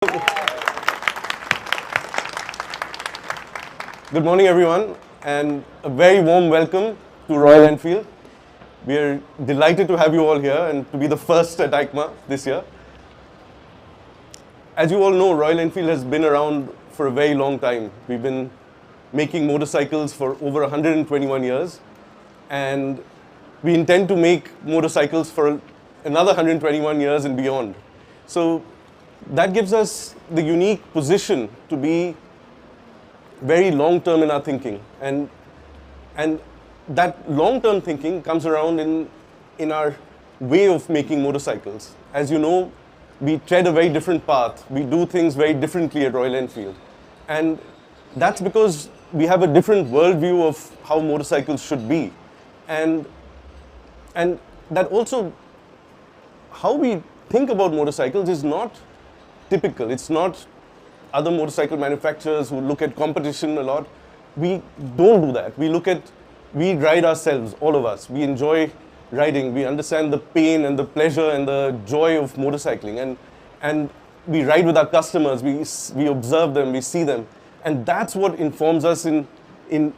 Good morning, everyone, and a very warm welcome to Royal Enfield. We are delighted to have you all here and to be the first at EICMA this year. As you all know, Royal Enfield has been around for a very long time. We've been making motorcycles for over 121 years, and we intend to make motorcycles for another 121 years and beyond. So that gives us the unique position to be very long-term in our thinking, and that long-term thinking comes around in our way of making motorcycles. As you know, we tread a very different path. We do things very differently at Royal Enfield, and that's because we have a different worldview of how motorcycles should be, and that also how we think about motorcycles is not typical. It's not other motorcycle manufacturers who look at competition a lot. We don't do that. We ride ourselves, all of us. We enjoy riding. We understand the pain and the pleasure and the joy of motorcycling. And we ride with our customers. We observe them, we see them. And that's what informs us in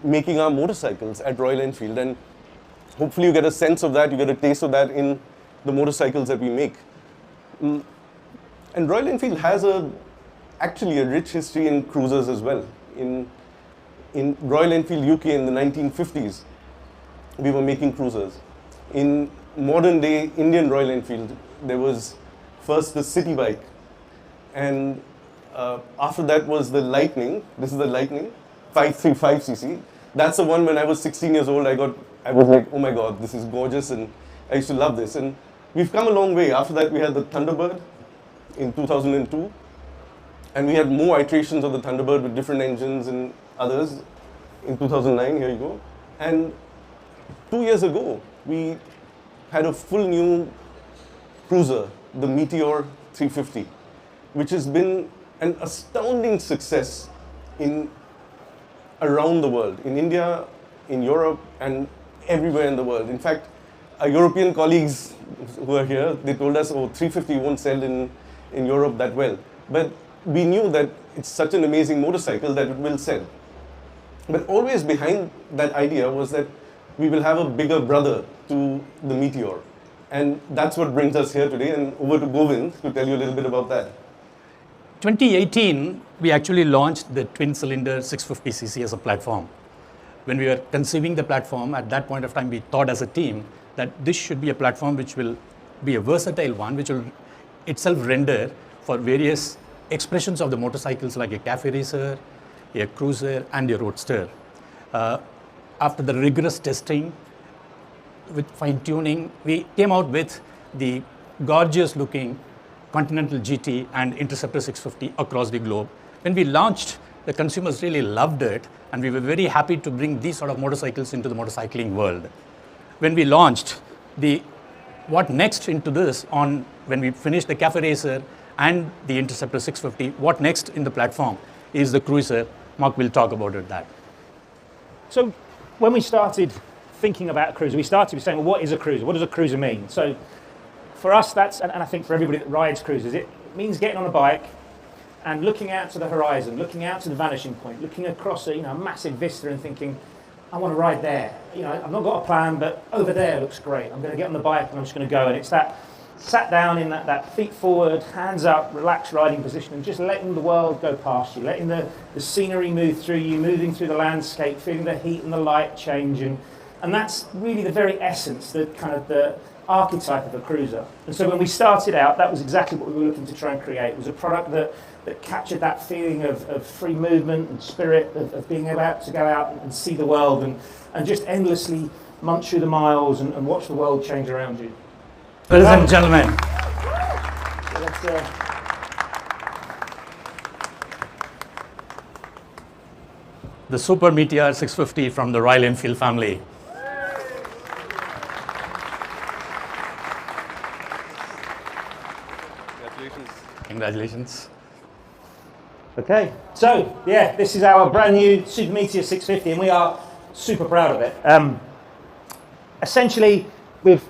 making our motorcycles at Royal Enfield. And hopefully you get a sense of that, you get a taste of that in the motorcycles that we make. And Royal Enfield has actually a rich history in cruisers as well. In Royal Enfield UK in the 1950s, we were making cruisers. In modern day Indian Royal Enfield, there was first the city bike, and after that was the Lightning. This is the Lightning, 535cc. That's the one when I was 16 years old, I was like, oh my God, this is gorgeous, and I used to love this. And we've come a long way. After that, we had the Thunderbird in 2002. And we had more iterations of the Thunderbird with different engines and others in 2009, here you go. And 2 years ago, we had a full new cruiser, the Meteor 350, which has been an astounding success around the world, in India, in Europe, and everywhere in the world. In fact, our European colleagues who are here, they told us, oh, 350 won't sell in Europe that well. But we knew that it's such an amazing motorcycle that it will sell. But always behind that idea was that we will have a bigger brother to the Meteor. And that's what brings us here today. And over to Govind to tell you a little bit about that. 2018, we actually launched the twin-cylinder 650cc as a platform. When we were conceiving the platform, at that point of time, we thought as a team that this should be a platform which will be a versatile one, which will itself render for various expressions of the motorcycles like a cafe racer, a cruiser, and a roadster. After the rigorous testing, with fine-tuning, we came out with the gorgeous-looking Continental GT and Interceptor 650 across the globe. When we launched, the consumers really loved it, and we were very happy to bring these sort of motorcycles into the motorcycling world. When we launched what next into this when we finished the cafe racer and the Interceptor 650, what next in the platform is the cruiser. Mark will talk about that. So when we started thinking about a cruiser, we started with saying, well, what is a cruiser? What does a cruiser mean? So for us, and I think for everybody that rides cruisers, it means getting on a bike and looking out to the horizon, looking out to the vanishing point, looking across a massive vista and thinking, I want to ride there. I've not got a plan, but over there looks great. I'm going to get on the bike and I'm just going to go. And it's that sat down in that feet forward, hands up, relaxed riding position, and just letting the world go past you, letting the scenery move through you, moving through the landscape, feeling the heat and the light change. And that's really the very essence, the kind of the archetype of a cruiser. And so when we started out, that was exactly what we were looking to try and create. It was a product that captured that feeling of free movement and spirit, of being able to go out and see the world and just endlessly munch through the miles and watch the world change around you. Ladies and gentlemen, the Super Meteor 650 from the Royal Enfield family. Congratulations. Okay, so yeah, this is our brand new Super Meteor 650, and we are super proud of it. Essentially, we've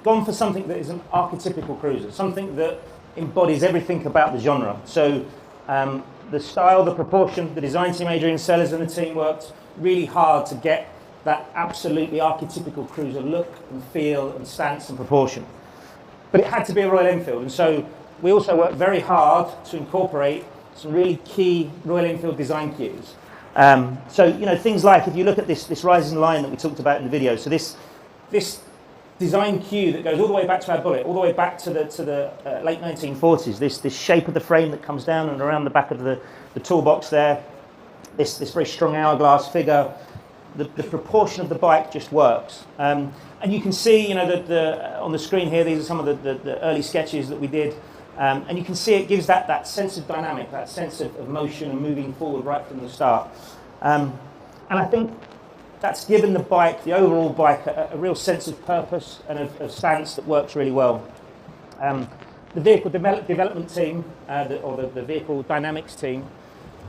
gone for something that is an archetypical cruiser, something that embodies everything about the genre. So the style, the proportion, the design team, Adrian Sellers and the team worked really hard to get that absolutely archetypical cruiser look and feel and stance and proportion. But it had to be a Royal Enfield, and so we also worked very hard to incorporate some really key Royal Enfield design cues. So, you know, things like, if you look at this rising line that we talked about in the video, so this design cue that goes all the way back to our bullet, all the way back to the late 1940s, this shape of the frame that comes down and around the back of the toolbox there, this very strong hourglass figure, the proportion of the bike just works. And you can see, you know, on the screen here, these are some of the early sketches that we did. And you can see it gives that sense of dynamic, that sense of motion and moving forward right from the start. And I think that's given the bike, the overall bike, a real sense of purpose and of stance that works really well. The vehicle development team, or the vehicle dynamics team,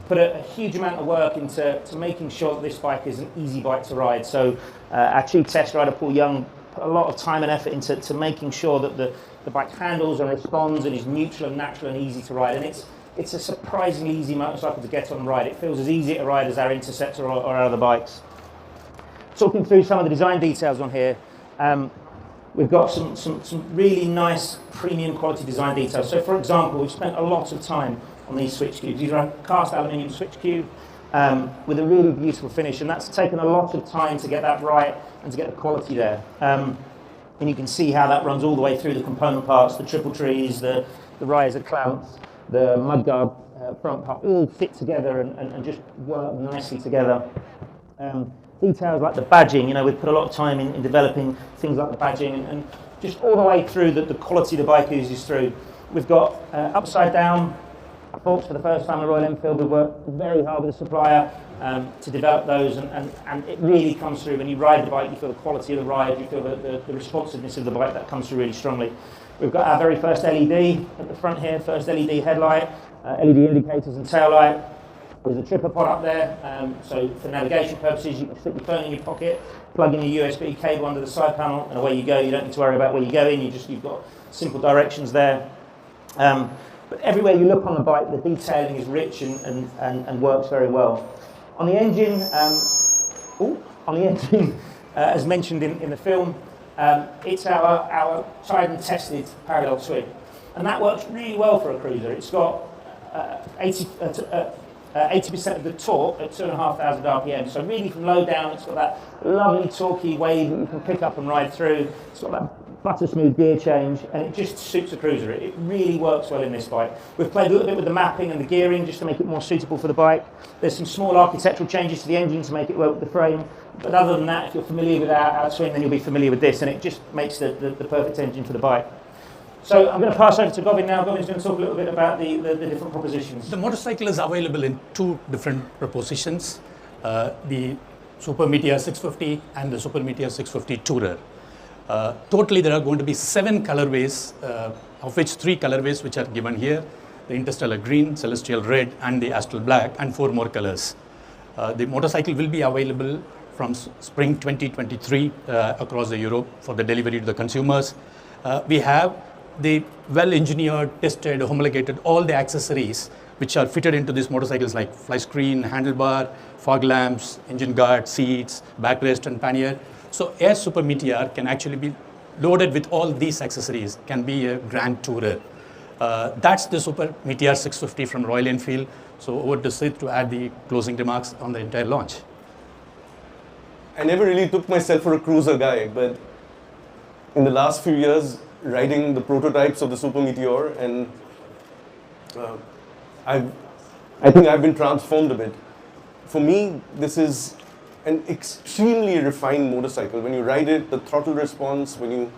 put a huge amount of work into making sure that this bike is an easy bike to ride. So our chief test rider, Paul Young, put a lot of time and effort into making sure that the bike handles and responds and is neutral and natural and easy to ride. And it's a surprisingly easy motorcycle to get on and ride. It feels as easy to ride as our Interceptor or our other bikes. Talking through some of the design details on here, we've got some really nice premium quality design details. So for example, we've spent a lot of time on these switch cubes. These are cast-Aluminium switch cube with a really beautiful finish, and that's taken a lot of time to get that right and to get the quality there. And you can see how that runs all the way through the component parts, the triple trees, the riser clamps, the mudguard front part, all fit together and just work nicely together. Details like the badging, you know, we've put a lot of time in developing things like the badging and just all the way through the quality the bike oozes through. We've got upside down forks for the first time at Royal Enfield. We've worked very hard with the supplier to develop those, and it really comes through. When you ride the bike, you feel the quality of the ride, you feel the responsiveness of the bike. That comes through really strongly. We've got our very first LED at the front here, first LED headlight, LED indicators and taillight. There's a tripper pod up there, so for navigation purposes, you can stick your phone in your pocket, plug in your USB cable under the side panel, and away you go. You don't need to worry about where you're going. You've got simple directions there. But everywhere you look on the bike, the detailing is rich and works very well. On the engine, as mentioned in the film, it's our tried and tested parallel twin, and that works really well for a cruiser. It's got 80% of the torque at 2,500 RPM. So really from low down, it's got that lovely torquey wave that you can pick up and ride through. It's got that butter smooth gear change, and it just suits a cruiser. It really works well in this bike. We've played a little bit with the mapping and the gearing just to make it more suitable for the bike. There's some small architectural changes to the engine to make it work with the frame. But other than that, if you're familiar with our twin, then you'll be familiar with this, and it just makes the perfect engine for the bike. So I'm going to pass over to Govin now. Govin's going to talk a little bit about the different propositions. The motorcycle is available in two different propositions, the Super Meteor 650 and the Super Meteor 650 Tourer. Totally there are going to be 7 colorways, of which 3 colorways which are given here, the Interstellar Green, Celestial Red and the Astral Black, and 4 more colors. The motorcycle will be available from spring 2023 across the Europe for the delivery to the consumers. We have the well-engineered, tested, homologated, all the accessories which are fitted into these motorcycles like fly screen, handlebar, fog lamps, engine guard, seats, backrest and pannier. So a Super Meteor can actually be loaded with all these accessories, can be a grand tourer. That's the Super Meteor 650 from Royal Enfield. So over to Sid to add the closing remarks on the entire launch. I never really took myself for a cruiser guy, but in the last few years, riding the prototypes of the Super Meteor, and I think I've been transformed a bit. For me, this is an extremely refined motorcycle. When you ride it, the throttle response, of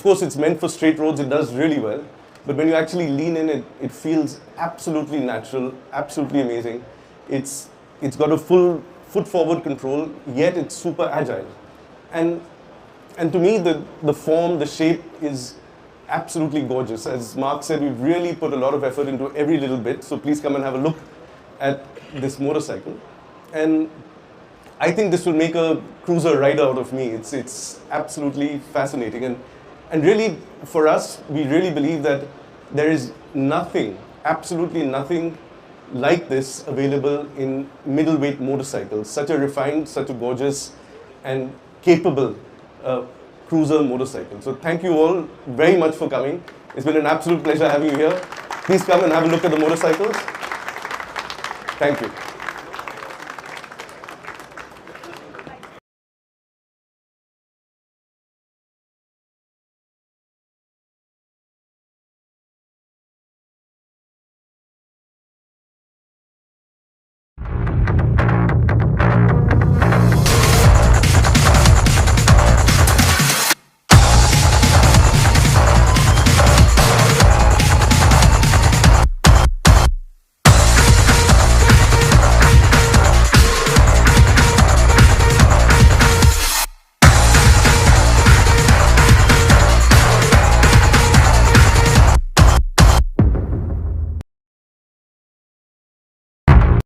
course it's meant for straight roads, it does really well. But when you actually lean in, it feels absolutely natural, absolutely amazing. It's got a full foot forward control, yet it's super agile. And to me, the form, the shape is absolutely gorgeous. As Mark said, we've really put a lot of effort into every little bit. So please come and have a look at this motorcycle. And I think this will make a cruiser rider out of me. It's absolutely fascinating. And And really, for us, we really believe that there is nothing, absolutely nothing like this available in middleweight motorcycles. Such a refined, such a gorgeous and capable cruiser motorcycle. So thank you all very much for coming. It's been an absolute pleasure having you here. Please come and have a look at the motorcycles. Thank you.